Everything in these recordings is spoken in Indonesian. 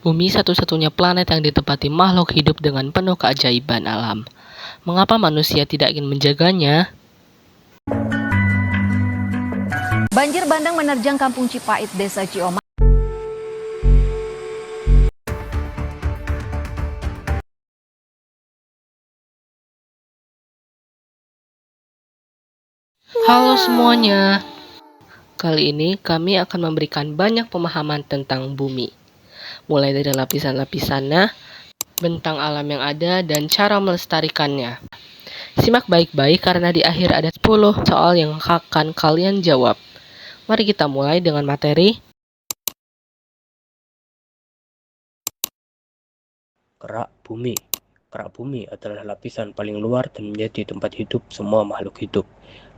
Bumi satu-satunya planet yang ditempati makhluk hidup dengan penuh keajaiban alam. Mengapa manusia tidak ingin menjaganya? Banjir bandang menerjang Kampung Cipait, Desa Cioma. Halo semuanya. Kali ini kami akan memberikan banyak pemahaman tentang bumi. Mulai dari lapisan-lapisannya, bentang alam yang ada, dan cara melestarikannya. Simak baik-baik karena di akhir ada 10 soal yang akan kalian jawab. Mari kita mulai dengan materi. Kerak bumi. Kerak bumi adalah lapisan paling luar dan menjadi tempat hidup semua makhluk hidup.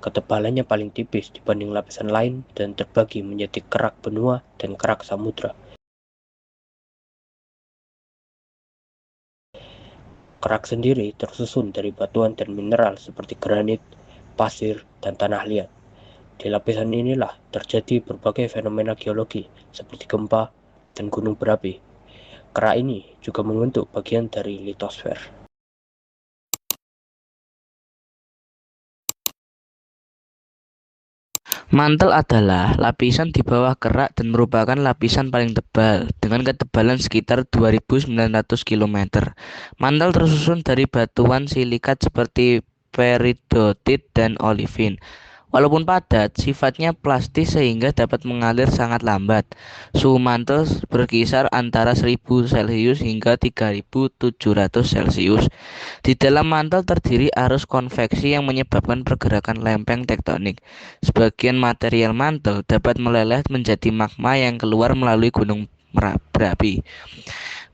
Ketebalannya paling tipis dibanding lapisan lain dan terbagi menjadi kerak benua dan kerak samudra. Kerak sendiri tersusun dari batuan dan mineral seperti granit, pasir, dan tanah liat. Di lapisan inilah terjadi berbagai fenomena geologi seperti gempa dan gunung berapi. Kerak ini juga membentuk bagian dari litosfer. Mantel adalah lapisan di bawah kerak dan merupakan lapisan paling tebal dengan ketebalan sekitar 2.900 km. Mantel tersusun dari batuan silikat seperti peridotit dan olivin. Walaupun padat, sifatnya plastis sehingga dapat mengalir sangat lambat. Suhu mantel berkisar antara 1000 Celcius hingga 3700 Celcius. Di dalam mantel terdiri arus konveksi yang menyebabkan pergerakan lempeng tektonik. Sebagian material mantel dapat meleleh menjadi magma yang keluar melalui gunung berapi.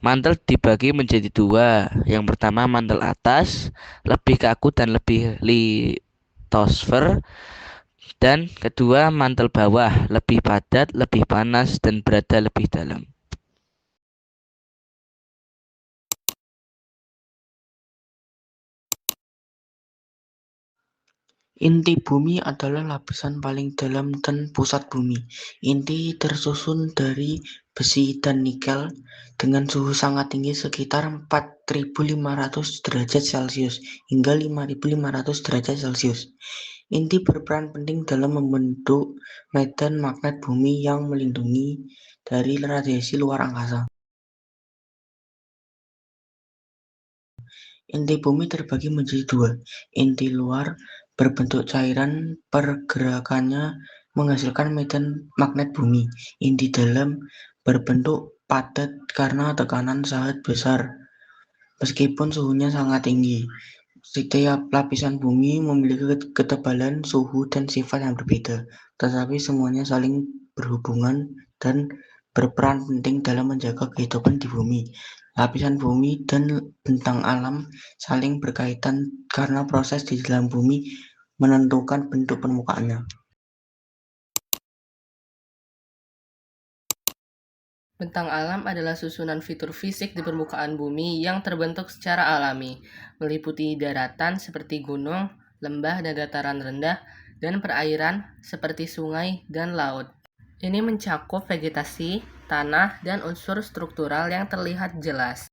Mantel dibagi menjadi dua. Yang pertama mantel atas, lebih kaku dan lebih litosfer. Dan kedua mantel bawah, lebih padat, lebih panas, dan berada lebih dalam. Inti bumi adalah lapisan paling dalam dan pusat bumi. Inti tersusun dari besi dan nikel dengan suhu sangat tinggi sekitar 4.500 derajat Celcius hingga 5.500 derajat Celcius. Inti berperan penting dalam membentuk medan magnet bumi yang melindungi dari radiasi luar angkasa. Inti bumi terbagi menjadi dua. Inti luar berbentuk cairan, pergerakannya menghasilkan medan magnet bumi. Inti dalam berbentuk padat karena tekanan sangat besar, meskipun suhunya sangat tinggi. Setiap lapisan bumi memiliki ketebalan, suhu, dan sifat yang berbeda, tetapi semuanya saling berhubungan dan berperan penting dalam menjaga kehidupan di bumi. Lapisan bumi dan bentang alam saling berkaitan karena proses di dalam bumi menentukan bentuk permukaannya. Bentang alam adalah susunan fitur fisik di permukaan bumi yang terbentuk secara alami, meliputi daratan seperti gunung, lembah dan dataran rendah, dan perairan seperti sungai dan laut. Ini mencakup vegetasi, tanah, dan unsur struktural yang terlihat jelas.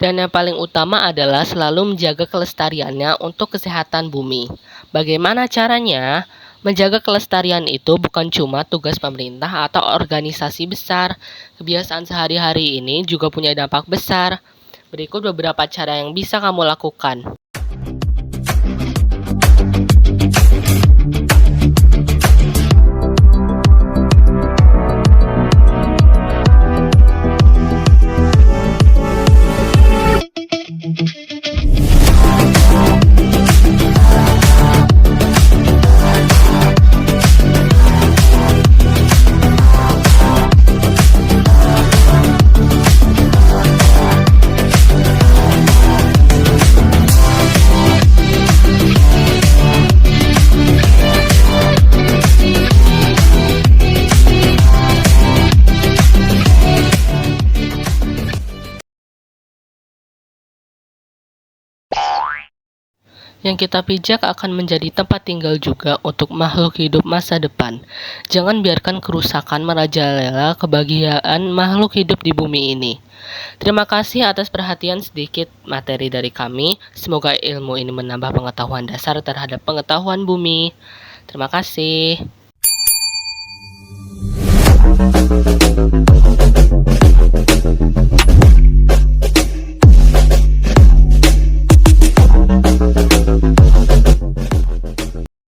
Dan yang paling utama adalah selalu menjaga kelestariannya untuk kesehatan bumi. Bagaimana caranya? Menjaga kelestarian itu bukan cuma tugas pemerintah atau organisasi besar. Kebiasaan sehari-hari ini juga punya dampak besar. Berikut beberapa cara yang bisa kamu lakukan. Yang kita pijak akan menjadi tempat tinggal juga untuk makhluk hidup masa depan. Jangan biarkan kerusakan merajalela kebahagiaan makhluk hidup di bumi ini. Terima kasih atas perhatian sedikit materi dari kami. Semoga ilmu ini menambah pengetahuan dasar terhadap pengetahuan bumi. Terima kasih.